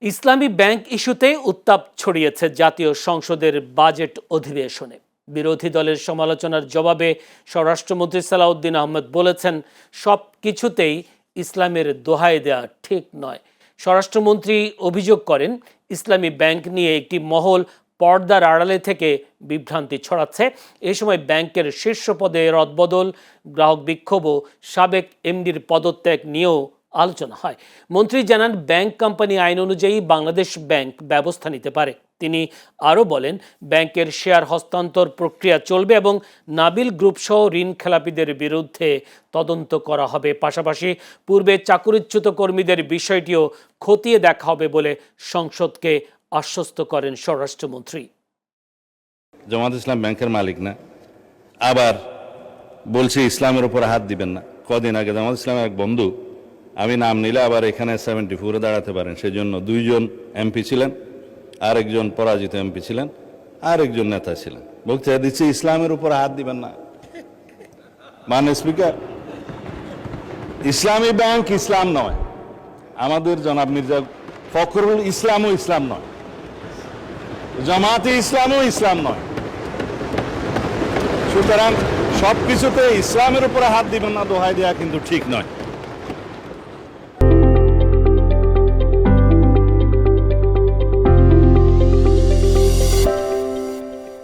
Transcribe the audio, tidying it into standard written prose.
ইসলামী bank ইস্যুতে উত্তাপ ছড়িয়েছে জাতীয় সংসদের বাজেট অধিবেশনে। বিরোধী দলের সমালোচনার জবাবে স্বরাষ্ট্রমন্ত্রী সালাউদ্দিন আহমেদ বলেছেন, সব কিছুতেই ইসলামের দোহাই দেওয়া ঠিক নয়। স্বরাষ্ট্রমন্ত্রী অভিযোগ করেন, ইসলামী ব্যাংক নিয়ে একটি মহল পর্দার আড়ালে থেকে বিভ্রান্তি ছড়াচ্ছে। এ সময় ব্যাংকের শীর্ষ পদে রদবদল, গ্রাহক বিক্ষোভ ও সাবেক এমডির পদত্যাগ নিয়েও আলোচনা হয়। মন্ত্রী জানান, ব্যাংক কোম্পানি আইন অনুযায়ী বাংলাদেশ ব্যাংক ব্যবস্থা নিতে পারে। তিনি আরও বলেন, ব্যাংকের শেয়ার হস্তান্তর প্রক্রিয়া চলবে এবং নাবিল গ্রুপ সহ ঋণ খেলাপিদের বিরুদ্ধে তদন্ত করা হবে। পাশাপাশি পূর্বে চাকুরিচ্যুত কর্মীদের বিষয়টিও খতিয়ে দেখা হবে বলে সংসদকে আশ্বস্ত করেন স্বরাষ্ট্রমন্ত্রী। জামাত ইসলাম ব্যাংকের মালিক না, আবার বলছে ইসলামের উপর হাত দিবেন না। কদিন আগে জামাত ইসলামের এক বন্ধু, আমি নাম নিলে আবার এখানে 74-এ দাঁড়াতে পারেন, সেজন্য 2 জন এমপি ছিলেন, আরেকজন পরাজিত এমপি ছিলেন, আরেকজন নেতা ছিলেন, বক্তৃতা দিচ্ছে ইসলামের উপর হাত দিবেন না। মানে স্পিকার, ইসলামী ব্যাংক ইসলাম নয়, আমাদের জনাব মির্জা ফখরুল ইসলামও ইসলাম নয়, জামাতে ইসলামও ইসলাম নয়। সুতরাং সবকিছুতে ইসলামের উপরে হাত দিবেন না দোহাই দেওয়া কিন্তু ঠিক নয়।